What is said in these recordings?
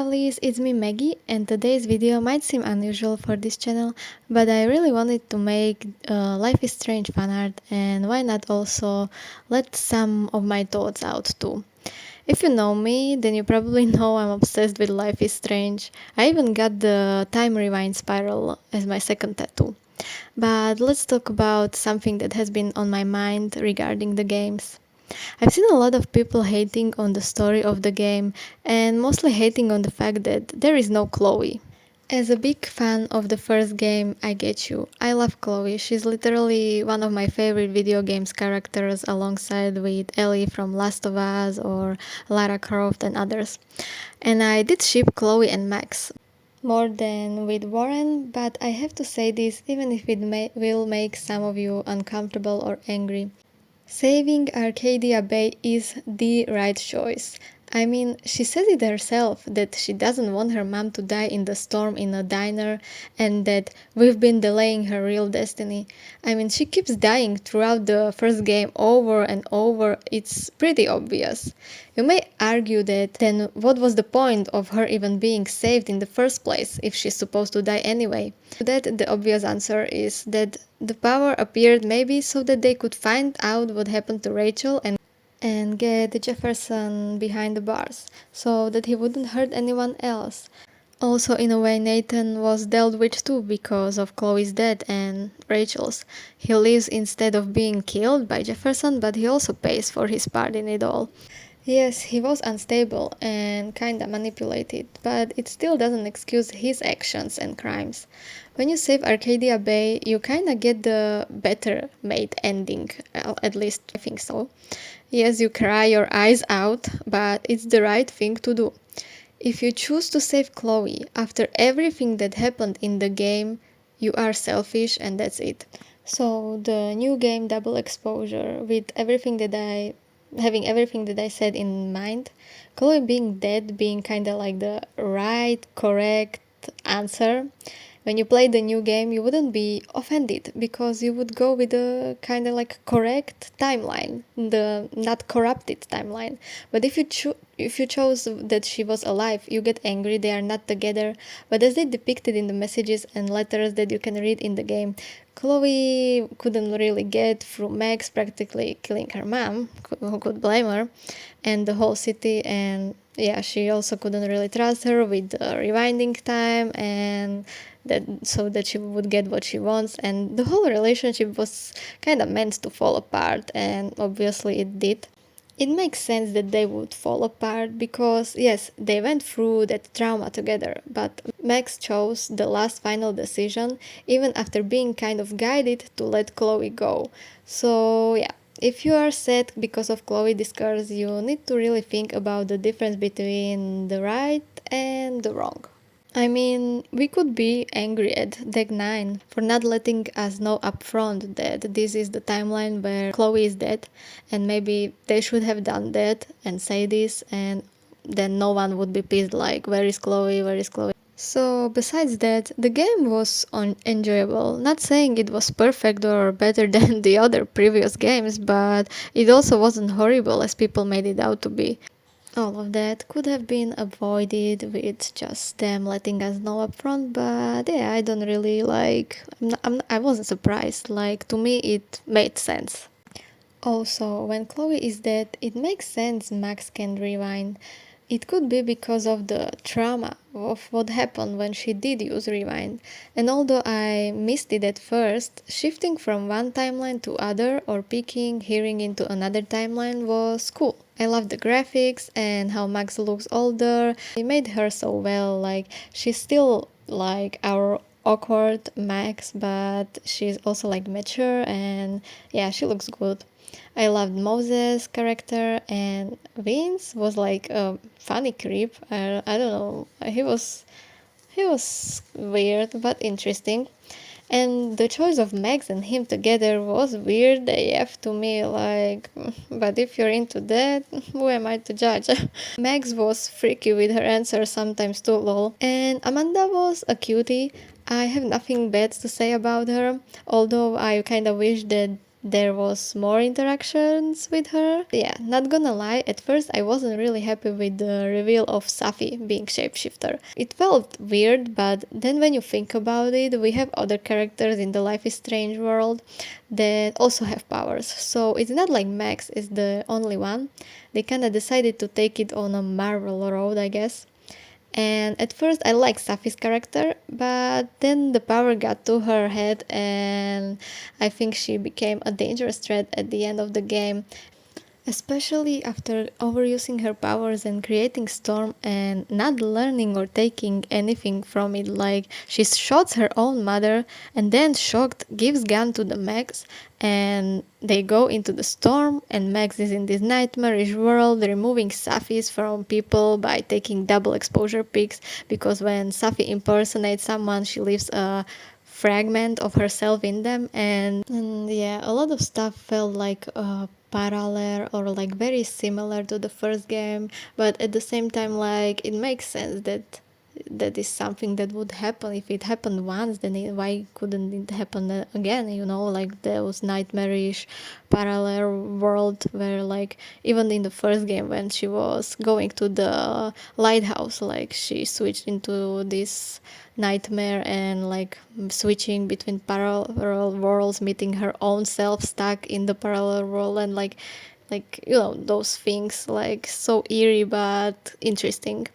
lovelies, it's me Maggie, and today's video might seem unusual for this channel, but I really wanted to make Life is Strange fan art, and why not also let some of my thoughts out too. If you know me, then you probably know I'm obsessed with Life is Strange. I even got the time rewind spiral as my second tattoo. But let's talk about something that has been on my mind regarding the games. I've seen a lot of people hating on the story of the game and mostly hating on the fact that there is no Chloe. As a big fan of the first game, I get you. I love Chloe. She's literally one of my favorite video games characters alongside with Ellie from Last of Us or Lara Croft and others. And I did ship Chloe and Max more than with Warren, but I have to say this even if it will make some of you uncomfortable or angry. Saving Arcadia Bay is the right choice. I mean, she says it herself that she doesn't want her mom to die in the storm in a diner and that we've been delaying her real destiny. I mean, she keeps dying throughout the first game over and over. It's pretty obvious. You may argue that then what was the point of her even being saved in the first place if she's supposed to die anyway? To that, the obvious answer is that the power appeared maybe so that they could find out what happened to Rachel and get Jefferson behind the bars, so that he wouldn't hurt anyone else. Also, in a way, Nathan was dealt with too because of Chloe's death and Rachel's. He lives instead of being killed by Jefferson, but he also pays for his part in it all. Yes, he was unstable and kinda manipulated, but it still doesn't excuse his actions and crimes. When you save Arcadia Bay, you kinda get the better made ending, at least I think so. Yes, you cry your eyes out, but it's the right thing to do. If you choose to save Chloe after everything that happened in the game, you are selfish and that's it. So the new game Double Exposure, with having everything that I said in mind, Chloe being dead being kinda like the right, correct answer. When you play the new game, you wouldn't be offended because you would go with the kind of like correct timeline, the not corrupted timeline. But if you chose that she was alive, you get angry. They are not together. But as they depicted in the messages and letters that you can read in the game, Chloe couldn't really get through Max practically killing her mom. Who could blame her? And the whole city, and yeah, she also couldn't really trust her with the rewinding time and that so that she would get what she wants, and the whole relationship was kind of meant to fall apart, and obviously it did. It makes sense that they would fall apart because yes, they went through that trauma together, but Max chose the last final decision even after being kind of guided to let Chloe go. So yeah, if you are sad because of Chloe discards, you need to really think about the difference between the right and the wrong. I mean, we could be angry at Deck 9 for not letting us know upfront that this is the timeline where Chloe is dead, and maybe they should have done that and say this, and then no one would be pissed like, where is Chloe, where is Chloe? So, besides that, the game was enjoyable. Not saying it was perfect or better than the other previous games, but it also wasn't horrible as people made it out to be. All of that could have been avoided with just them letting us know up front, but yeah, I don't really I wasn't surprised. Like, to me, it made sense. Also, when Chloe is dead, it makes sense Max can rewind. It could be because of the trauma of what happened when she did use rewind. And although I missed it at first, shifting from one timeline to other or peeking, hearing into another timeline was cool. I love the graphics and how Max looks older. They made her so well, like she's still like our awkward Max, but she's also like mature and yeah, she looks good. I loved Moses' character, and Vince was like a funny creep. I don't know. He was weird but interesting. And the choice of Max and him together was weird AF to me, like, but if you're into that, who am I to judge? Max was freaky with her answers sometimes too, lol. And Amanda was a cutie. I have nothing bad to say about her, although I kinda wish that there was more interactions with her. Yeah, not gonna lie, at first I wasn't really happy with the reveal of Safi being shapeshifter. It felt weird, but then when you think about it, we have other characters in the Life is Strange world that also have powers. So it's not like Max is the only one. They kinda decided to take it on a Marvel road, I guess. And at first I liked Safi's character, but then the power got to her head and I think she became a dangerous threat at the end of the game. Especially after overusing her powers and creating storm and not learning or taking anything from it, like she shoots her own mother and then shocked gives gun to the Max and they go into the storm and Max is in this nightmarish world removing Safis from people by taking double exposure pics, because when Safi impersonates someone she leaves a fragment of herself in them, and yeah, a lot of stuff felt like parallel or like very similar to the first game, but at the same time like it makes sense that that is something that would happen. If it happened once, then why couldn't it happen again, you know, like those nightmarish parallel world where like even in the first game when she was going to the lighthouse, like she switched into this nightmare and like switching between parallel worlds, meeting her own self stuck in the parallel world, and like you know, those things like so eerie but interesting.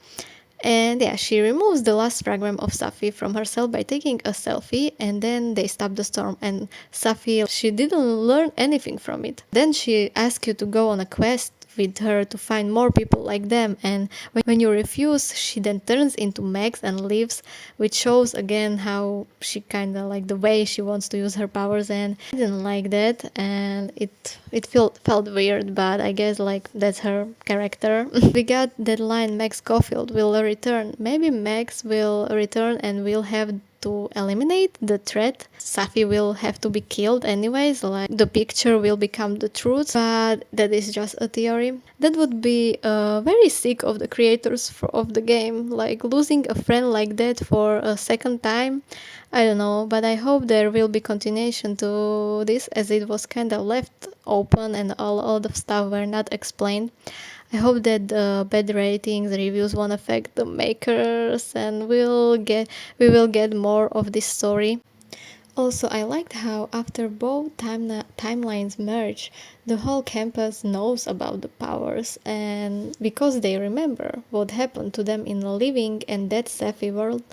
And yeah, she removes the last fragment of Safi from herself by taking a selfie, and then they stop the storm. And Safi, she didn't learn anything from it. Then she asks you to go on a quest with her to find more people like them, and when you refuse she then turns into Max and leaves, which shows again how she kind of like the way she wants to use her powers, and I didn't like that, and it felt weird, but I guess like that's her character. We got that line, Max Caulfield will return. Maybe Max will return and we'll have to eliminate the threat. Safi will have to be killed anyways, like the picture will become the truth, but that is just a theory. That would be very sick of the creators of the game, like losing a friend like that for a second time. I don't know, but I hope there will be continuation to this, as it was kind of left open and all the stuff were not explained. I hope that the bad ratings reviews won't affect the makers and we will get more of this story. Also, I liked how after both timelines merge, the whole campus knows about the powers, and because they remember what happened to them in the living and dead Safi world,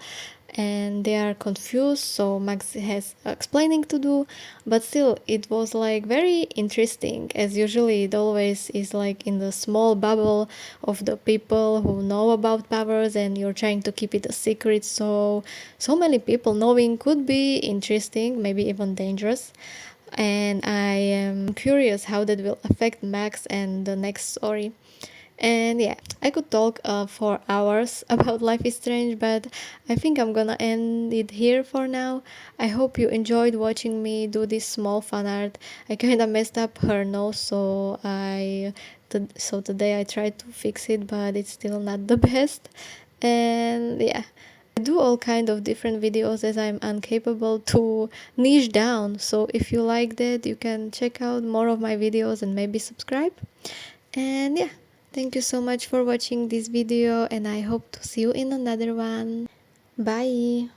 and they are confused, so Max has explaining to do, but still it was like very interesting, as usually it always is like in the small bubble of the people who know about powers and you're trying to keep it a secret, so many people knowing could be interesting, maybe even dangerous. And I am curious how that will affect Max and the next story. And yeah, I could talk for hours about Life is Strange, but I think I'm gonna end it here for now. I hope you enjoyed watching me do this small fan art. I kinda messed up her nose, so today I tried to fix it, but it's still not the best. And yeah, I do all kind of different videos as I'm incapable to niche down. So if you like that, you can check out more of my videos and maybe subscribe. And yeah, thank you so much for watching this video and I hope to see you in another one. Bye!